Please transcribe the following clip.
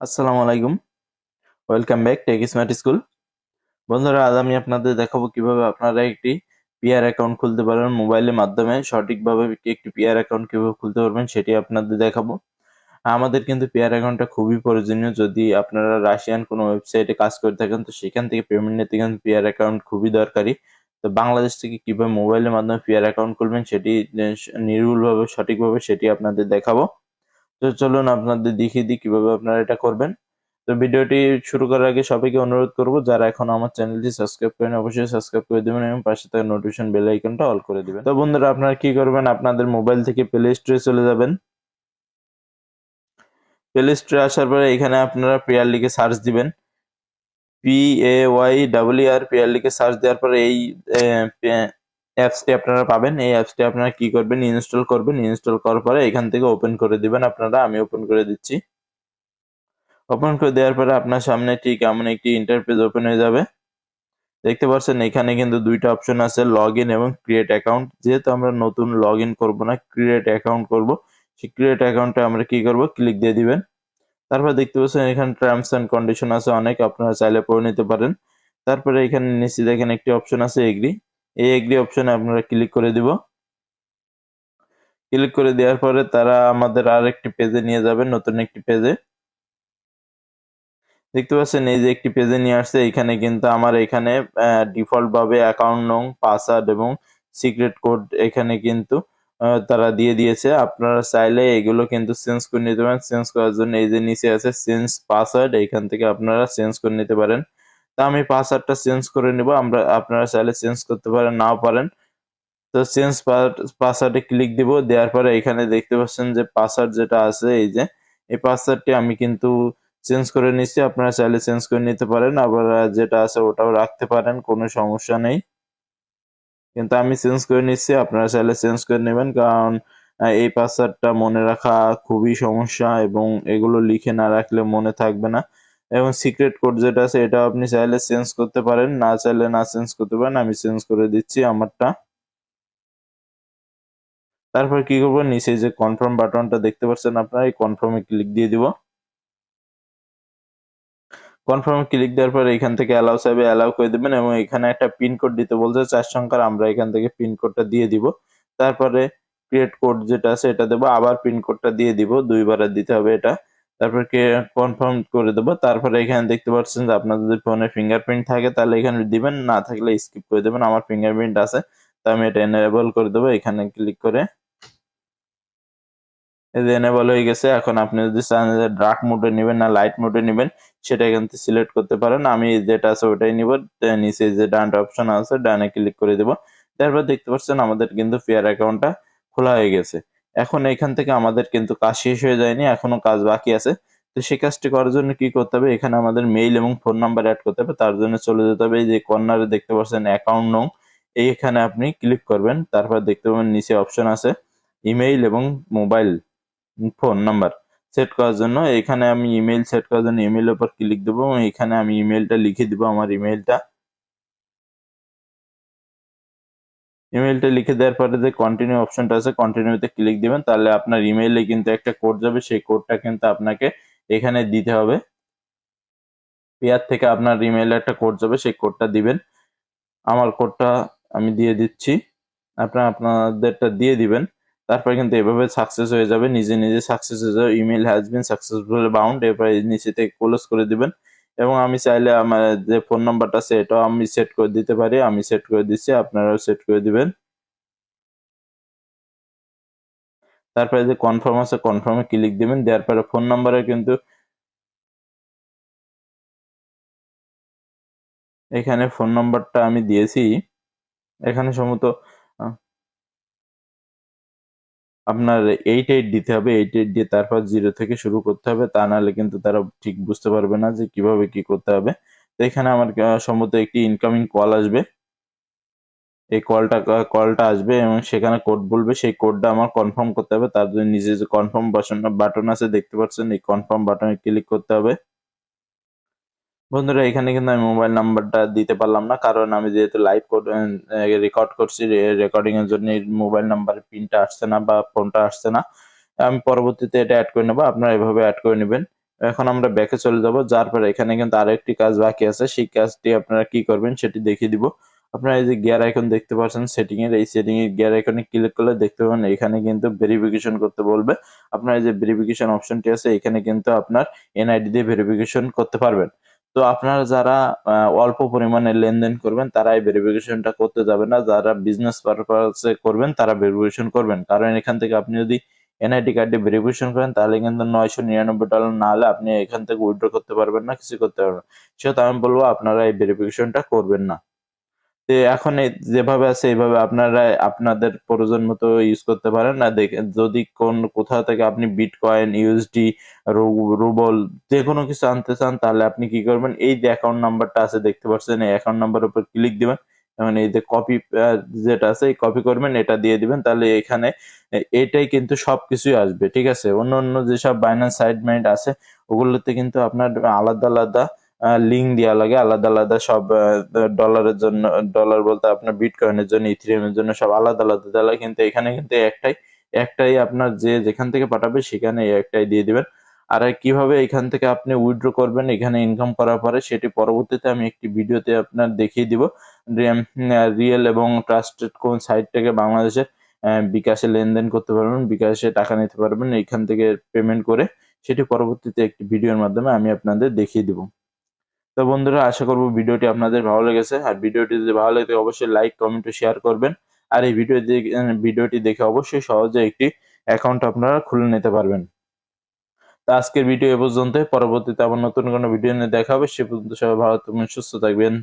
আসসালামু আলাইকুম। Welcome back tech smart school. বন্ধুরা, আজ আমি আপনাদের দেখাবো কিভাবে আপনারা একটি পিআর অ্যাকাউন্ট খুলতে পারবেন। মোবাইলের মাধ্যমে সঠিকভাবে একটি পিআর অ্যাকাউন্ট কিভাবে খুলতে পারবেন সেটি আপনাদের দেখাবো। আমাদের কিন্তু পিআর অ্যাকাউন্টটা খুবই প্রয়োজনীয়। যদি আপনারা রাশিয়ান কোনো ওয়েবসাইটে কাজ করে থাকেন তো সেখান থেকে পেমেন্ট নিতে কিন্তু পিআর অ্যাকাউন্ট খুবই দরকারি। তো বাংলাদেশ থেকে কিভাবে মোবাইলের মাধ্যমে পিআর অ্যাকাউন্ট খুলবেন সেটি নির্ভুলভাবে সঠিকভাবে সেটি আপনাদের দেখাবো। তো চলুন আপনাদের দেখিয়ে দিই কিভাবে আপনারা এটা করবেন। তো ভিডিওটি শুরু করার আগে সবাইকে অনুরোধ করব, যারা এখন আমার চ্যানেলটি সাবস্ক্রাইব করেন অবশ্যই সাবস্ক্রাইব করে দিবেন এবং পাশে থাকা নোটিফিকেশন বেল আইকনটা অল করে দিবেন। তো বন্ধুরা, আপনারা কি করবেন, আপনাদের মোবাইল থেকে প্লে স্টোরে চলে যাবেন। প্লে স্টোরে আসার পরে এখানে আপনারা পেয়ার লিখে সার্চ দিবেন। PAYER পেয়ার লিখে সার্চ দেওয়ার পরে এই অ্যাপসটি আপনারা পাবেন। এই অ্যাপসটি আপনারা কি করবেন, ইনস্টল করবেন। ইনস্টল করার পরে এখান থেকে ওপেন করে দিবেন আপনারা। আমি ওপেন করে দিচ্ছি। ওপেন করে দেওয়ার পরে আপনার সামনে ঠিক এমন একটি ইন্টারফেস ওপেন হয়ে যাবে। দেখতে পাচ্ছেন এখানে কিন্তু দুইটা অপশন আছে, লগ ইন এবং ক্রিয়েট অ্যাকাউন্ট। যেহেতু আমরা নতুন লগ ইন করবো না, ক্রিয়েট অ্যাকাউন্ট করব, সেই ক্রিয়েট অ্যাকাউন্টে আমরা কি করব, ক্লিক দিয়ে দিবেন। তারপর দেখতে পাচ্ছেন এখানে টার্মস অ্যান্ড কন্ডিশন আছে অনেক, আপনারা চাইলে পড়ে নিতে পারেন। তারপরে এখানে নিচে দেখেন একটি অপশন আছে এগ্রি। এই এগ্রি অপশনে আপনারা ক্লিক করে দিব। ক্লিক করে দেওয়ার পরে তারা আমাদের আর একটি পেজে নিয়ে যাবেন, নতুন একটি পেজে। দেখতে পাচ্ছেন এই যে একটি পেজে নিয়ে আসছে। এখানে কিন্তু আমার এখানে ডিফল্ট ভাবে অ্যাকাউন্ট নং, পাসওয়ার্ড এবং সিক্রেট কোড এখানে কিন্তু তারা দিয়ে দিয়েছে। আপনারা চাইলে এগুলো কিন্তু চেঞ্জ করে নিতে পারেন। চেঞ্জ করার জন্য এই যে নিচে আছে চেঞ্জ পাসওয়ার্ড, এখান থেকে আপনারা চেঞ্জ করে নিতে পারেন। তা আমি পাসওয়ার্ডটা চেঞ্জ করে নিব। আপনারা চাইলে চেঞ্জ করতে পারেন, নাও পারেন। তো চেঞ্জ পাসওয়ার্ডে ক্লিক দিব। দেওয়ার পরে এখানে দেখতে পাচ্ছেন যে পাসওয়ার্ড যেটা আছে, এই যে এই পাসওয়ার্ডটি আমি কিন্তু চেঞ্জ করে নিচ্ছি। আপনারা চাইলে চেঞ্জ করে নিতে পারেন, আবার যেটা আছে ওটাও রাখতে পারেন, কোনো সমস্যা নেই। কিন্তু আমি চেঞ্জ করে নিচ্ছি, আপনারা চাইলে চেঞ্জ করে নেবেন, কারণ এই পাসওয়ার্ডটা মনে রাখা খুবই সমস্যা এবং এগুলো লিখে না রাখলে মনে থাকবে না। এবং সিক্রেট কোড যেটা আছে এটা আপনি চাইলে চেঞ্জ করতে পারেন, না চাইলে না চেঞ্জ করতে পারেন। আমি চেঞ্জ করে দিচ্ছি আমারটা। তারপর কি করবো, নিচে যে কনফার্ম বাটনটা দেখতে পাচ্ছেন আপনারা, এই কনফার্মে ক্লিক দিয়ে দিব। কনফার্মে ক্লিক দেওয়ার পর এখান থেকে অ্যালাউ চাইবে, অ্যালাউ করে দিবেন এবং এখানে একটা পিন কোড দিতে বলছে 4 সংখ্যার। আমরা এখান থেকে পিন কোডটা দিয়ে দিব। তারপরে ক্রিয়েট কোড যেটা আছে এটা দেবো, আবার পিন কোডটা দিয়ে দিব, দুইবার দিতে হবে এটা। তারপর কনফার্ম করে দেবো। তারপরে এখানে দেখতে পাচ্ছেন যে আপনার যদি ফোনে ফিঙ্গারপ্রিন্ট থাকে তাহলে এখানে দিবেন, না থাকলে স্কিপ করে দেবেন। আমার ফিঙ্গারপ্রিন্ট আছে, তো আমি এটা এনেবল করে দেবো এখানে ক্লিক করে। এই যে এনেবল হয়ে গেছে। এখন আপনি যদি চান যে ডার্ক মোডে নেবেন না লাইট মোডে নেবেন সেটা এখান থেকে সিলেক্ট করতে পারেন। আমি যেটা আছে ওটাই নিব। নিচে যে ডানটা অপশন আছে ডানে ক্লিক করে দেব। তারপর দেখতে পাচ্ছেন আমাদের কিন্তু পেয়ার অ্যাকাউন্টটা খোলা হয়ে গেছে। এখন এখান থেকে আমাদের কিন্তু কাজ শেষ হয়ে যায়নি, এখনো কাজ বাকি আছে। তো সেই কাজটি করার জন্য কি করতে হবে, এখানে আমাদের মেইল এবং ফোন নাম্বার অ্যাড করতে হবে। তার জন্য চলে যেতে হবে এই যে কর্নারে দেখতে পাচ্ছেন অ্যাকাউন্ট নং, এইখানে আপনি ক্লিক করবেন। তারপর দেখতে পাবেন নিচে অপশন আছে ইমেইল এবং মোবাইল ফোন নাম্বার সেট করার জন্য। এখানে আমি ইমেল সেট করার জন্য ইমেইলের উপর ক্লিক দেবো এবং এখানে আমি ইমেলটা লিখে দিব, আমার ইমেলটা। ইমেলটা লিখে দেওয়ার পরে যে কন্টিনিউ অপশনটা আছে কন্টিনিউতে ক্লিক দিবেন, তাহলে আপনার ইমেইলে কিন্তু একটা কোড যাবে, সেই কোডটা কিন্তু আপনাকে এখানে দিতে হবে। পেয়ার থেকে আপনার ইমেইলে একটা কোড যাবে, সেই কোডটা দিবেন। আমার কোডটা আমি দিয়ে দিচ্ছি, আপনারা আপনাদেরটা দিয়ে দিবেন। তারপরে কিন্তু এভাবে সাকসেস হয়ে যাবে, নিজে নিজে সাকসেস হয়ে যাবে। Email has been successfully bound, এরপরে নিচে থেকে ক্লোজ করে দিবেন। এবং আমি চাইলে আমার যে ফোন নাম্বারটা আছে এটাও আমি সেট করে দিতে পারি, আমি সেট করে দিচ্ছি, আপনারাও সেট করে দিবেন। তারপরে যে কনফার্ম আছে কনফার্মে ক্লিক দিবেন। দেওয়ার পরে ফোন নাম্বারে কিন্তু এখানে ফোন নাম্বারটা আমি দিয়েছি। এখানে সম্ভবত আপনার 88 দিতে হবে। 88 দিয়ে তারপর 0 থেকে শুরু করতে হবে, তা নাহলে কিন্তু তারা ঠিক বুঝতে পারবে না যে কিভাবে কি করতে হবে। তো এখানে আমার সম্ভবত একটি ইনকামিং কল আসবে। এই কলটা আসবে এবং সেখানে কোড বলবে, সেই কোডটা আমার কনফার্ম করতে হবে। তার জন্য নিজে যে কনফার্ম বাটন আছে দেখতে পাচ্ছেন, এই কনফার্ম বাটনে ক্লিক করতে হবে। বন্ধুরা, এখানে কিন্তু আমি মোবাইল নাম্বারটা দিতে পারলাম না, কারণ আমি যেহেতু লাইভ রেকর্ড করছি, রেকর্ডিং এর জন্য মোবাইল নাম্বারের পিনটা আসছে না বা ফোনটা আসছে না। আমি পরবর্তীতে এটা অ্যাড করে নেবো, আপনারা এভাবে অ্যাড করে নেবেন। এখন আমরা ব্যাকে চলে যাব, যার পরে এখানে কিন্তু আরো একটি কাজ বাকি আছে, সেই কাজটি আপনারা কি করবেন সেটি দেখিয়ে দিব। আপনারা এই যে গিয়ার আইকন দেখতে পাচ্ছেন সেটিং এর, এই সেটিং এর গিয়ার আইকনে ক্লিক করলে দেখতে পাবেন এখানে কিন্তু ভেরিফিকেশন করতে বলবে। আপনার এই যে ভেরিফিকেশন অপশনটি আছে এখানে কিন্তু আপনার এনআইডি দিয়ে ভেরিফিকেশন করতে পারবেন। তো আপনারা যারা অল্প পরিমাণে লেনদেন করবেন তারা এই ভেরিফিকেশনটা করতে যাবেন না, যারা বিজনেস পারপাসে করবেন তারা ভেরিফিকেশন করবেন। কারণ এখান থেকে আপনি যদি এনআইডি কার্ডে ভেরিফিকেশন করেন তাহলে কিন্তু $999 না হলে আপনি এখান থেকে উইথড্র করতে পারবেন না, কিছু করতে পারবেন না। সেহেতু আমি বলবো আপনারা এই ভেরিফিকেশনটা করবেন না। তো এখন যেভাবে আছে এইভাবে আপনারা আপনাদের প্রয়োজন মতো ইউজ করতে পারেন। না দেখে যদি কোথাও থেকে আপনি বিটকয়েন, ইউএসডি, রুবল যে কোনো কিছু আনতে চান তাহলে আপনি কি করবেন, এই যে অ্যাকাউন্ট নাম্বারটা আছে দেখতে পাচ্ছেন, এই অ্যাকাউন্ট নাম্বারের উপর ক্লিক দিবেন। এবং এই যে কপি যেটা আছে এই কপি করবেন, এটা দিয়ে দিবেন, তাহলে এখানে এটাই কিন্তু সবকিছুই আসবে। ঠিক আছে, অন্য অন্য যেসব বাইন্যান্স সাইট মাইট আছে ওগুলোতে কিন্তু আপনার আলাদা আলাদা লিঙ্ক দেওয়া লাগে, আলাদা আলাদা সব ডলারের জন্য, ডলার বলতে আপনার বিটকয়েনের জন্য, ইথেরিয়ামের জন্য সব আলাদা আলাদা দেওয়া লাগে। কিন্তু এখানে কিন্তু একটাই একটাই আপনার যে যেখান থেকে পাঠাবে সেখানে এই একটাই দিয়ে দিবেন। আর কিভাবে এখান থেকে আপনি উইথড্র করবেন এখানে ইনকাম করার পরে সেটি পরবর্তীতে আমি একটি ভিডিওতে আপনার দেখিয়ে দিব। রিয়েল এবং ট্রাস্টেড কোন সাইট থেকে বাংলাদেশের বিকাশে লেনদেন করতে পারবেন, বিকাশে টাকা নিতে পারবেন এইখান থেকে পেমেন্ট করে, সেটি পরবর্তীতে একটি ভিডিওর মাধ্যমে আমি আপনাদের দেখিয়ে দিব। তো বন্ধুরা, আশা করবো ভিডিওটি আপনাদের ভালো লেগেছে। আর ভিডিওটি যদি ভালো লাগে অবশ্যই লাইক, কমেন্ট ও শেয়ার করবেন। আর এই ভিডিওটি দেখে অবশ্যই সহজে একটি অ্যাকাউন্ট আপনারা খুলে নিতে পারবেন। তো আজকের ভিডিও এ পর্যন্ত, পরবর্তীতে আবার নতুন কোনো ভিডিও নিয়ে দেখা হবে। সে পর্যন্ত সবাই ভালো থাকবেন, সুস্থ থাকবেন।